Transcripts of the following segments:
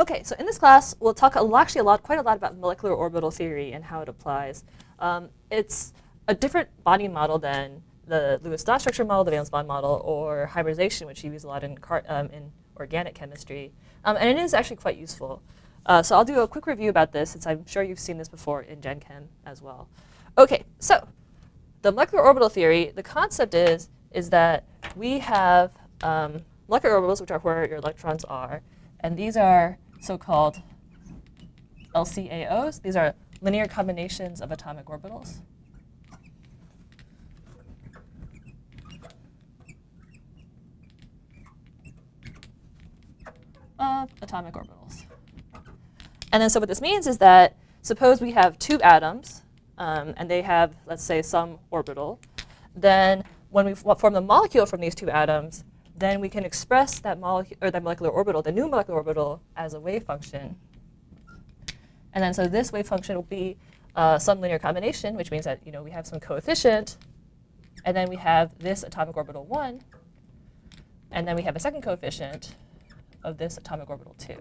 Okay, so in this class, we'll talk quite a lot about molecular orbital theory and how it applies. It's a different bonding model than the Lewis dot structure model, the valence bond model, or hybridization, which you use a lot in organic chemistry. And it is actually quite useful. So I'll do a quick review about this, since I'm sure you've seen this before in Gen Chem as well. Okay, so the molecular orbital theory, the concept is that we have molecular orbitals, which are where your electrons are, and these are so-called LCAOs. These are linear combinations of atomic orbitals. Atomic orbitals. And then so what this means is that suppose we have two atoms, and they have, let's say, some orbital. Then when we form the molecule from these two atoms, then we can express that molecular orbital, the new molecular orbital, as a wave function. And then so this wave function will be some linear combination, which means that we have some coefficient, and then we have this atomic orbital 1, and then we have a second coefficient of this atomic orbital 2.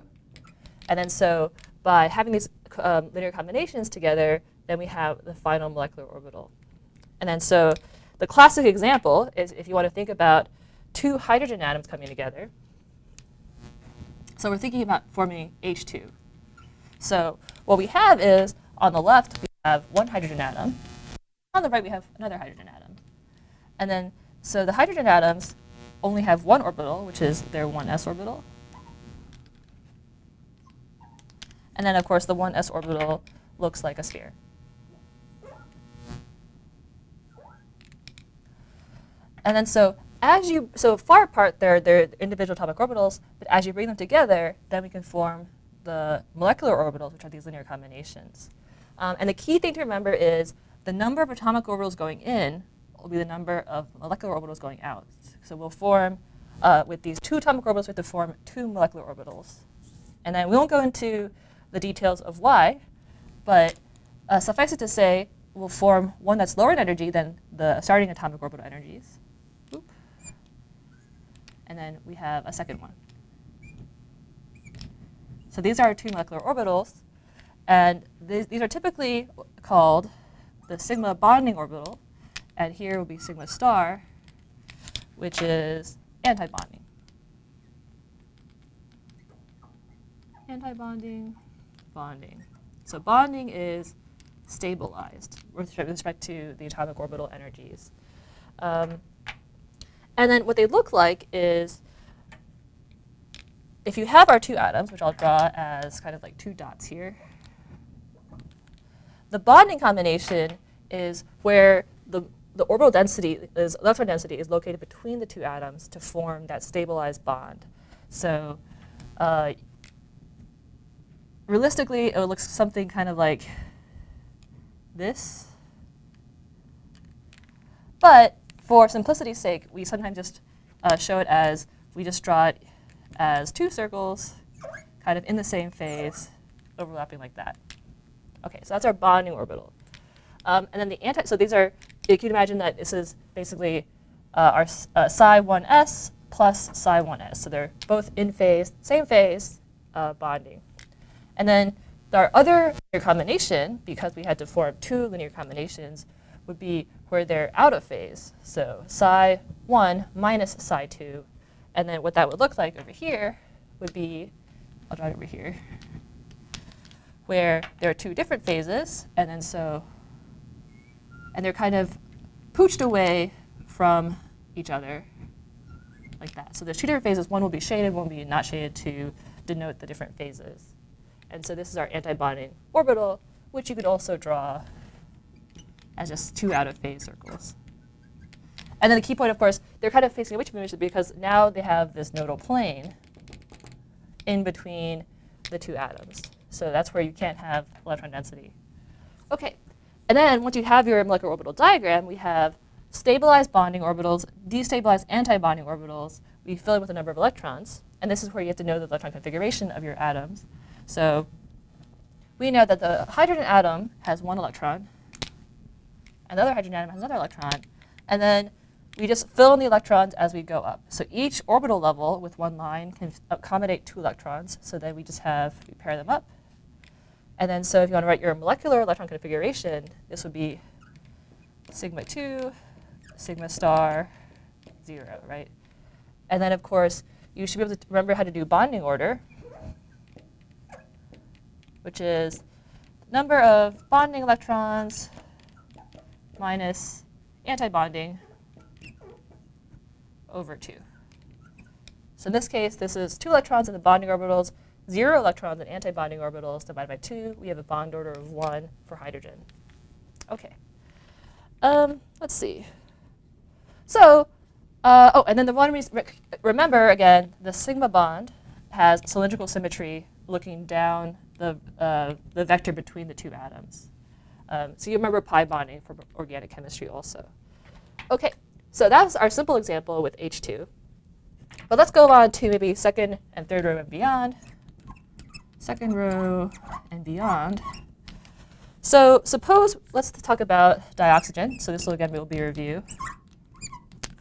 And then so by having these linear combinations together, then we have the final molecular orbital. And then so the classic example is if you want to think about two hydrogen atoms coming together. So we're thinking about forming H2. So what we have is, on the left, we have one hydrogen atom. On the right, we have another hydrogen atom. And then, so the hydrogen atoms only have one orbital, which is their 1s orbital. And then, of course, the 1s orbital looks like a sphere. And then so far apart, they're individual atomic orbitals, but as you bring them together, then we can form the molecular orbitals, which are these linear combinations. And the key thing to remember is the number of atomic orbitals going in will be the number of molecular orbitals going out. So we'll form, with these two atomic orbitals, we have to form two molecular orbitals. And then we won't go into the details of why, but suffice it to say, we'll form one that's lower in energy than the starting atomic orbital energies. And then we have a second one. So these are our two molecular orbitals. And these are typically called the sigma bonding orbital. And here will be sigma star, which is anti-bonding. Anti-bonding, bonding. So bonding is stabilized with respect to the atomic orbital energies. And then what they look like is, if you have our two atoms, which I'll draw as kind of like two dots here, the bonding combination is where the orbital density, electron density, is located between the two atoms to form that stabilized bond. So realistically, it looks something kind of like this. But for simplicity's sake, we sometimes just show it as, we just draw it as two circles, kind of in the same phase, overlapping like that. Okay, so that's our bonding orbital. And then so these are, you can imagine that this is basically our psi1s plus psi1s. So they're both in phase, same phase, bonding. And then our other linear combination, because we had to form two linear combinations, would be where they're out of phase. So psi1 minus psi2. And then what that would look like over here would be, I'll draw it over here, where there are two different phases. And then and they're kind of pooched away from each other like that. So there's two different phases. One will be shaded, one will be not shaded to denote the different phases. And so this is our anti-bonding orbital, which you could also draw as just two out-of-phase circles. And then the key point, of course, they're kind of facing away from each other because now they have this nodal plane in between the two atoms. So that's where you can't have electron density. OK. And then once you have your molecular orbital diagram, we have stabilized bonding orbitals, destabilized anti-bonding orbitals. We fill it with a number of electrons. And this is where you have to know the electron configuration of your atoms. So we know that the hydrogen atom has one electron, and the other hydrogen atom has another electron. And then we just fill in the electrons as we go up. So each orbital level with one line can accommodate 2 electrons. So then we just have, we pair them up. And then so if you want to write your molecular electron configuration, this would be sigma 2, sigma star 0, right? And then of course, you should be able to remember how to do bonding order, which is number of bonding electrons minus antibonding over 2. So in this case, this is 2 electrons in the bonding orbitals, 0 electrons in antibonding orbitals divided by 2. We have a bond order of 1 for hydrogen. Okay. Let's see. So, oh, and then the one remember again, the sigma bond has cylindrical symmetry looking down the vector between the 2 atoms. So you remember pi bonding from organic chemistry also. Okay, so that was our simple example with H2. But let's go on to maybe second and third row and beyond. Second row and beyond. So suppose, let's talk about dioxygen. So this will again will be a review.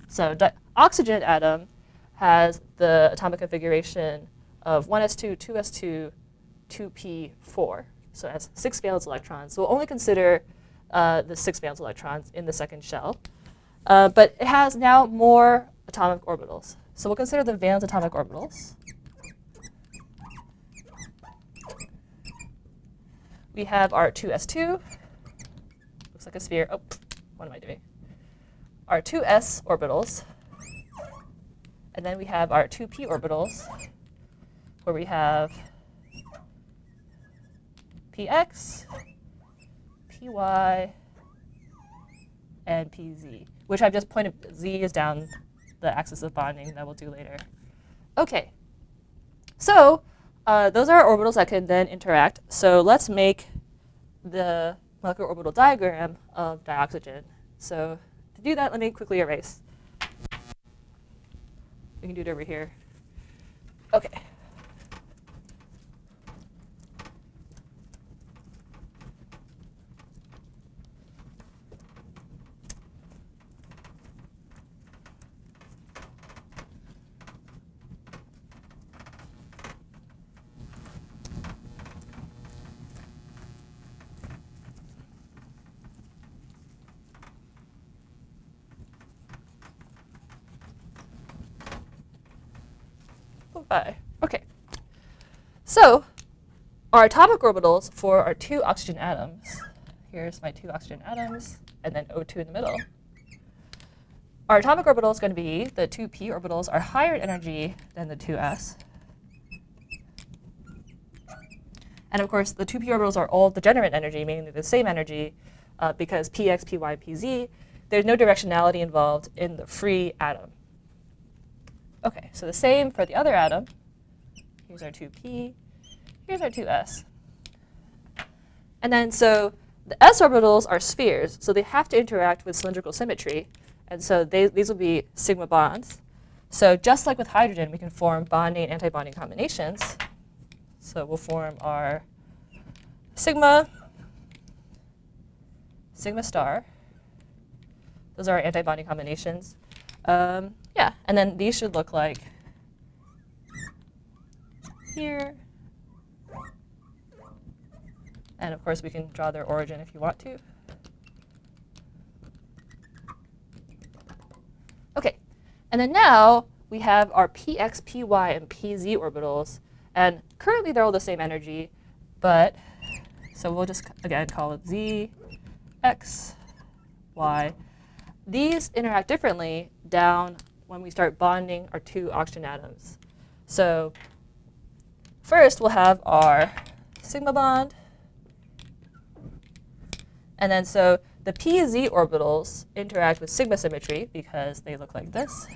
So oxygen atom has the atomic configuration of 1s2, 2s2, 2p4. So it has 6 valence electrons. So we'll only consider the 6 valence electrons in the second shell. But it has now more atomic orbitals. So we'll consider the valence atomic orbitals. We have our 2s2. Looks like a sphere. Oh, what am I doing? Our 2s orbitals. And then we have our 2p orbitals, where we have px, py, and pz, which I've just pointed, z is down the axis of bonding that we'll do later. Okay, so those are our orbitals that can then interact. So let's make the molecular orbital diagram of dioxygen. So to do that, let me quickly erase. We can do it over here. Okay. Bye. Okay. So our atomic orbitals for our 2 oxygen atoms, here's my 2 oxygen atoms, and then O2 in the middle. Our atomic orbital is going to be, the 2p orbitals are higher in energy than the 2s. And of course, the 2p orbitals are all degenerate energy, meaning they're the same energy, because px, py, pz, there's no directionality involved in the free atom. Okay, so the same for the other atom. Here's our 2p, here's our 2s. And then so the s orbitals are spheres, so they have to interact with cylindrical symmetry. And so these will be sigma bonds. So just like with hydrogen, we can form bonding and antibonding combinations. So we'll form our sigma, sigma star. Those are our antibonding combinations. Yeah, and then these should look like here. And of course, we can draw their origin if you want to. Okay, and then now we have our px, py, and pz orbitals. And currently, they're all the same energy, but so we'll just, again, call it z, x, y. These interact differently down when we start bonding our 2 oxygen atoms. So first, we'll have our sigma bond. And then so the pz orbitals interact with sigma symmetry because they look like this.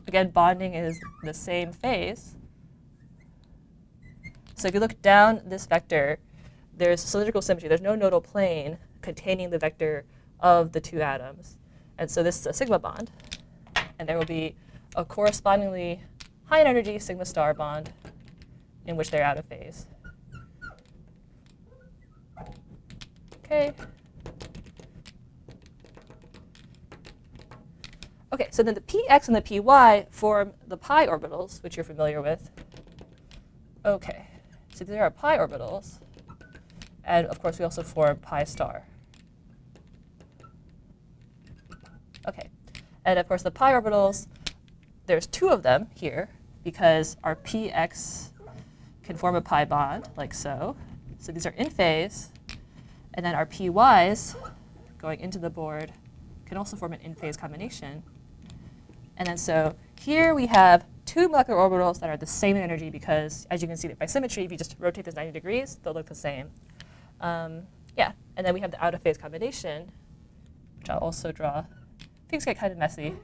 Again, bonding is the same phase. So if you look down this vector, there's cylindrical symmetry. There's no nodal plane containing the vector of the 2 atoms. And so this is a sigma bond. And there will be a correspondingly high energy sigma star bond in which they're out of phase. Okay. Okay, so then the px and the py form the pi orbitals, which you're familiar with. Okay, so these are our pi orbitals. And of course, we also form pi star. Okay, and of course, the pi orbitals, there's two of them here because our px can form a pi bond, like so. So these are in phase. And then our py's going into the board can also form an in-phase combination. And then so here we have two molecular orbitals that are the same in energy because, as you can see by symmetry, if you just rotate this 90 degrees, they'll look the same. Yeah, and then we have the out-of-phase combination, which I'll also draw. Things get kind of messy.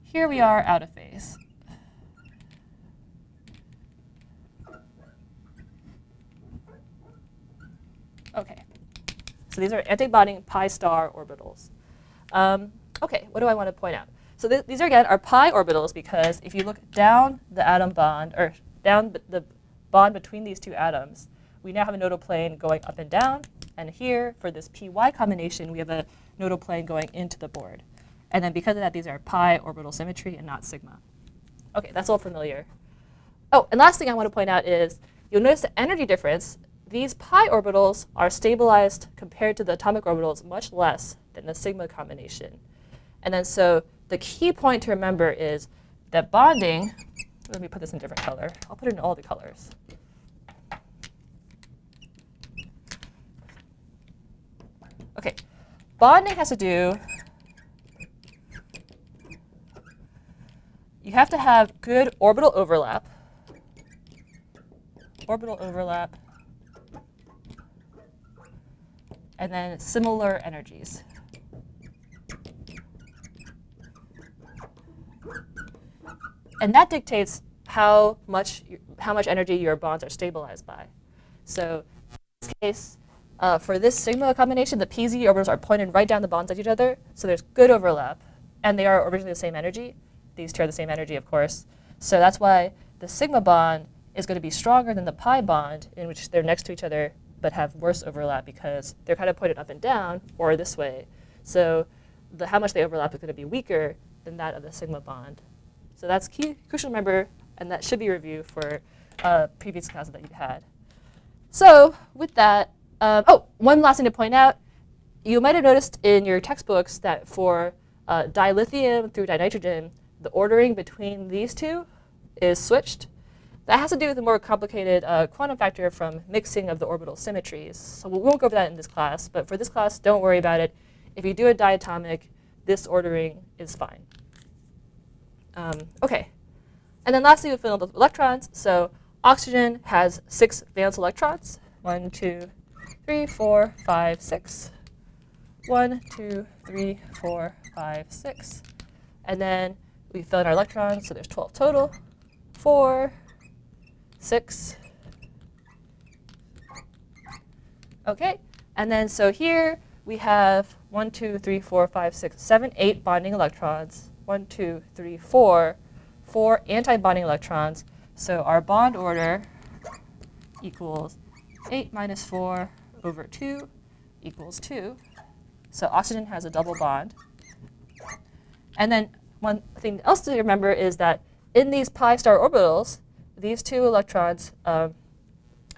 Here we are out of phase. Okay, so these are anti-bonding pi star orbitals. Okay, what do I want to point out? So these are, again, are pi orbitals because if you look down the atom bond, or down the bond between these two atoms, we now have a nodal plane going up and down. And here, for this py combination, we have a nodal plane going into the board. And then because of that, these are pi orbital symmetry and not sigma. Okay, that's all familiar. Oh, and last thing I want to point out is you'll notice the energy difference. These pi orbitals are stabilized compared to the atomic orbitals much less than the sigma combination. And then so the key point to remember is that bonding, let me put this in a different color. I'll put it in all the colors. Okay, bonding has to do, you have to have good orbital overlap, and then similar energies. And that dictates how much energy your bonds are stabilized by. So in this case, for this sigma combination, the pz orbitals are pointed right down the bonds at each other, so there's good overlap. And they are originally the same energy. These two are the same energy, of course. So that's why the sigma bond is going to be stronger than the pi bond, in which they're next to each other but have worse overlap because they're kind of pointed up and down or this way. So how much they overlap is going to be weaker than that of the sigma bond. So that's crucial to remember, and that should be a review for previous classes that you've had. So with that, oh, one last thing to point out. You might have noticed in your textbooks that for dilithium through dinitrogen, the ordering between these two is switched. That has to do with a more complicated quantum factor from mixing of the orbital symmetries. So we won't go over that in this class, but for this class, don't worry about it. If you do a diatomic, this ordering is fine. Okay, and then lastly, we fill in the electrons. So oxygen has 6 valence electrons. 1, 2, 3, 4, 5, 6. 1, 2, 3, 4, 5, 6. And then we fill in our electrons, so there's 12 total. 4, 6. Okay, and then so here we have 1, 2, 3, 4, 5, 6, 7, 8 bonding electrons. 1, 2, 3, 4 anti-bonding electrons. So our bond order equals 8 minus 4 over 2 equals 2. So oxygen has a double bond. And then one thing else to remember is that in these pi star orbitals, these two electrons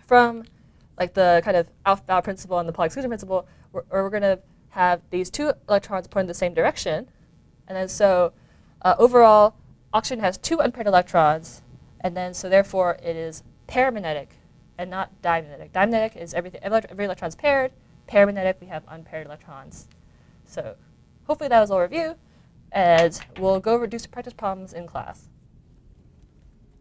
from like the kind of alpha principle and the Pauli exclusion principle, we're going to have these two electrons pointing in the same direction. And then so overall, oxygen has 2 unpaired electrons. And then so therefore, it is paramagnetic and not dimagnetic. Dimagnetic is every electron's paired. Paramagnetic, we have unpaired electrons. So hopefully that was all review. And we'll go over do some practice problems in class.